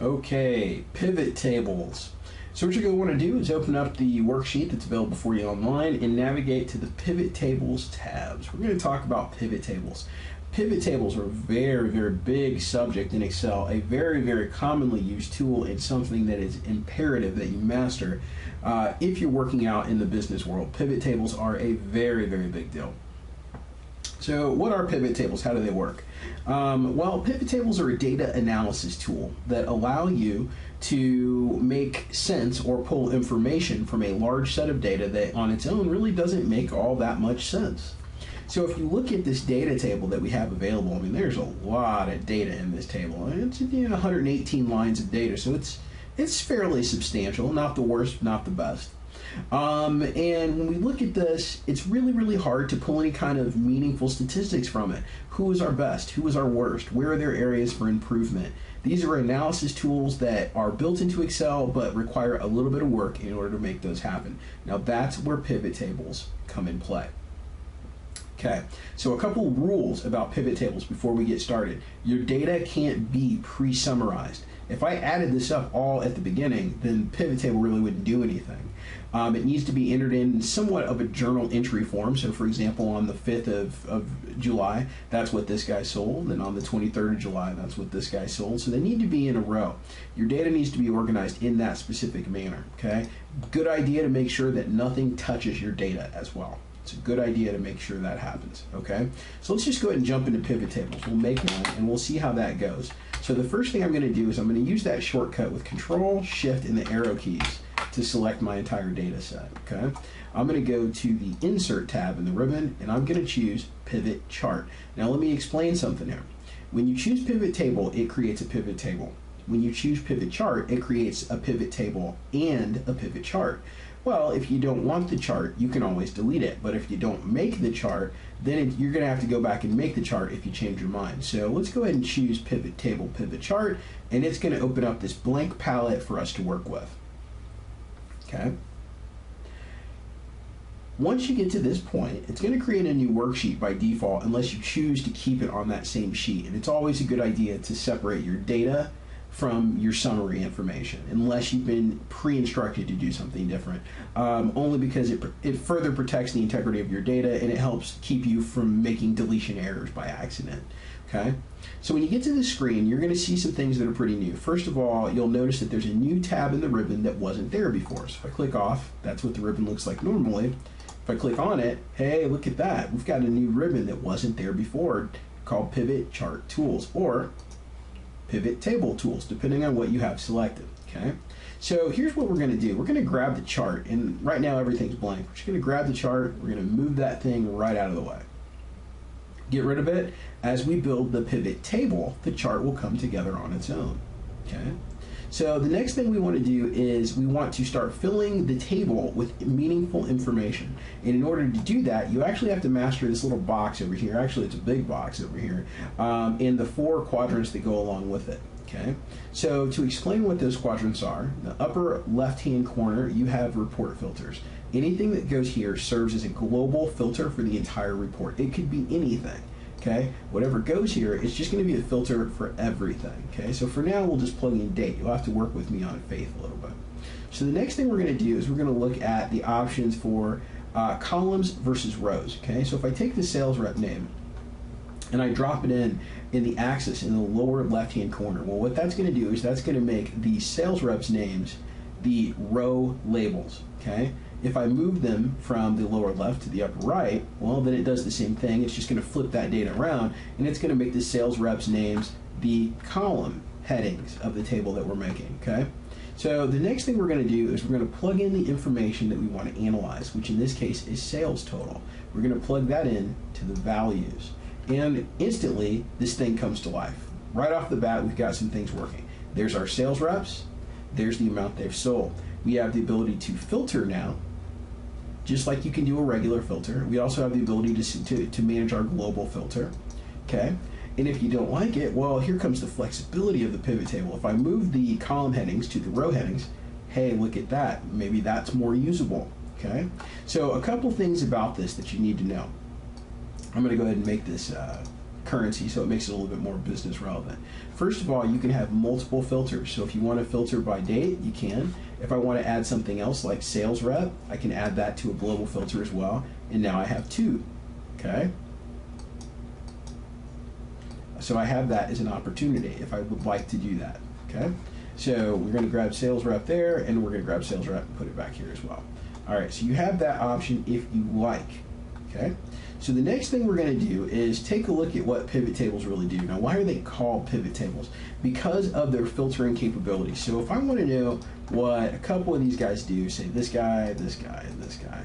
Okay, pivot tables. So what you're going to want to do is open up the worksheet that's available for you online and navigate to the pivot tables tabs. We're going to talk about pivot tables. Pivot tables are a very big subject in Excel, a very commonly used tool, and something that is imperative that you master if you're working out in the business world. Pivot tables are a very big deal. So what are pivot tables? How do they work? Well, pivot tables are a data analysis tool that allow you to make sense or pull information from a large set of data that on its own really doesn't make all that much sense. So if you look at this data table that we have available, I mean, there's a lot of data in this table. It's 118 lines of data, so it's fairly substantial, not the worst, not the best. And when we look at this, it's really hard to pull any kind of meaningful statistics from it. Who is our best? Who is our worst? Where are there areas for improvement? These are analysis tools that are built into Excel but require a little bit of work in order to make those happen. Now that's where pivot tables come in play. Okay, so a couple rules about pivot tables before we get started. Your data can't be pre-summarized. If I added this up all at the beginning, then pivot table really wouldn't do anything. It needs to be entered in somewhat of a journal entry form. So for example, on the 5th of July, that's what this guy sold. And on the 23rd of July, that's what this guy sold. So they need to be in a row. Your data needs to be organized in that specific manner, okay? Good idea to make sure that nothing touches your data as well. It's a good idea to make sure that happens, okay? So let's just go ahead and jump into pivot tables. We'll make one and we'll see how that goes. So the first thing I'm going to do is I'm going to use that shortcut with Control, Shift, and the arrow keys to select my entire data set, okay? I'm going to go to the Insert tab in the ribbon and I'm going to choose Pivot Chart. Now let me explain something here. When you choose Pivot Table, it creates a pivot table. When you choose Pivot Chart, it creates a pivot table and a pivot chart. Well, if you don't want the chart, you can always delete it. But if you don't make the chart, then you're going to have to go back and make the chart if you change your mind. So let's go ahead and choose Pivot Table, Pivot Chart, and it's going to open up this blank palette for us to work with. Okay. Once you get to this point, it's going to create a new worksheet by default unless you choose to keep it on that same sheet. And it's always a good idea to separate your data from your summary information, unless you've been pre-instructed to do something different, only because it further protects the integrity of your data and it helps keep you from making deletion errors by accident, okay? So when you get to the screen, you're gonna see some things that are pretty new. First of all, you'll notice that there's a new tab in the ribbon that wasn't there before. So if I click off, that's what the ribbon looks like normally. If I click on it, hey, look at that. We've got a new ribbon that wasn't there before called Pivot Chart Tools, or Pivot Table Tools, depending on what you have selected, okay? So here's what we're gonna do. We're gonna grab the chart, and right now everything's blank. We're just gonna grab the chart, we're gonna move that thing right out of the way. Get rid of it. As we build the pivot table, the chart will come together on its own, okay? So the next thing we want to do is we want to start filling the table with meaningful information. And in order to do that, you actually have to master this little box over here. Actually, it's a big box over here, and the 4 quadrants that go along with it. Okay. So to explain what those quadrants are, in the upper left-hand corner, you have report filters. Anything that goes here serves as a global filter for the entire report. It could be anything. Okay, whatever goes here, it's just going to be a filter for everything. Okay, so for now, we'll just plug in date. You'll have to work with me on faith a little bit. So the next thing we're going to do is we're going to look at the options for columns versus rows. Okay, so if I take the sales rep name and I drop it in the axis in the lower left-hand corner, well, what that's going to do is that's going to make the sales reps names the row labels. Okay. If I move them from the lower left to the upper right, well, then it does the same thing. It's just going to flip that data around, and it's going to make the sales reps names the column headings of the table that we're making, okay? So the next thing we're going to do is we're going to plug in the information that we want to analyze, which in this case is sales total. We're going to plug that in to the values, and instantly this thing comes to life. Right off the bat, we've got some things working. There's our sales reps. There's the amount they've sold. We have the ability to filter now, just like you can do a regular filter. We also have the ability to manage our global filter, okay? And if you don't like it, well, here comes the flexibility of the pivot table. If I move the column headings to the row headings, hey, look at that. Maybe that's more usable, okay? So a couple things about this that you need to know. I'm gonna go ahead and make this currency, so it makes it a little bit more business relevant. First of all, you can have multiple filters. So if you want to filter by date, you can. If I want to add something else like sales rep, I can add that to a global filter as well. And now I have two, okay? So I have that as an opportunity if I would like to do that, okay? So we're going to grab sales rep there, and we're going to grab sales rep and put it back here as well. All right, so you have that option if you like, okay? So the next thing we're going to do is take a look at what pivot tables really do. Now, why are they called pivot tables? Because of their filtering capabilities. So if I want to know what a couple of these guys do, say this guy, this guy, and this guy,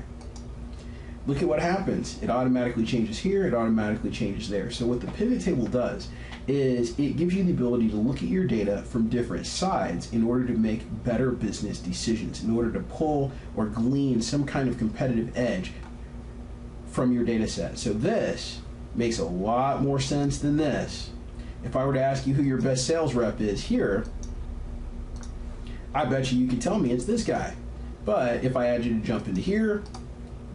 look at what happens. It automatically changes here, it automatically changes there. So what the pivot table does is it gives you the ability to look at your data from different sides in order to make better business decisions, in order to pull or glean some kind of competitive edge from your data set. So this makes a lot more sense than this. If I were to ask you who your best sales rep is here, I bet you could tell me it's this guy. But if I had you to jump into here,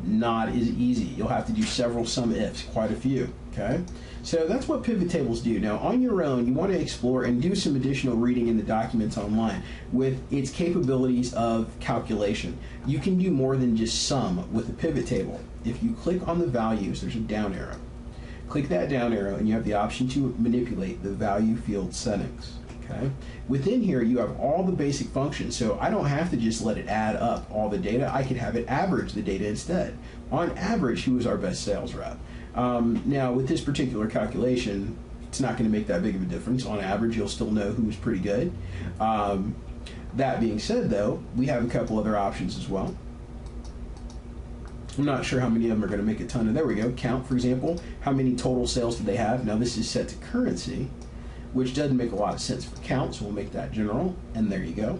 not as easy. You'll have to do several sum ifs, quite a few, okay? So that's what pivot tables do. Now, on your own, you want to explore and do some additional reading in the documents online with its capabilities of calculation. You can do more than just sum with a pivot table. If you click on the values, there's a down arrow. Click that down arrow and you have the option to manipulate the value field settings. Okay. Within here, you have all the basic functions, so I don't have to just let it add up all the data. I could have it average the data instead. On average, who is our best sales rep? Now, with this particular calculation, it's not going to make that big of a difference. On average, you'll still know who's pretty good. That being said, though, we have a couple other options as well. I'm not sure how many of them are going to make a ton of. There we go. Count, for example. How many total sales do they have? Now, this is set to currency, which doesn't make a lot of sense for count, so we'll make that general, and there you go.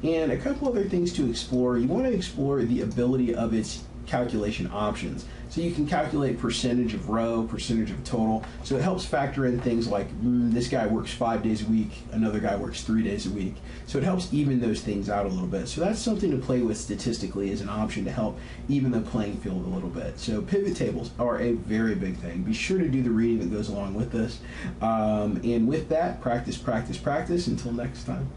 And a couple other things to explore. You want to explore the ability of its calculation options. So you can calculate percentage of row, percentage of total. So it helps factor in things like this guy works 5 days a week, another guy works 3 days a week. So it helps even those things out a little bit. So that's something to play with statistically as an option to help even the playing field a little bit. So pivot tables are a very big thing. Be sure to do the reading that goes along with this. And with that, practice, practice, practice. Until next time.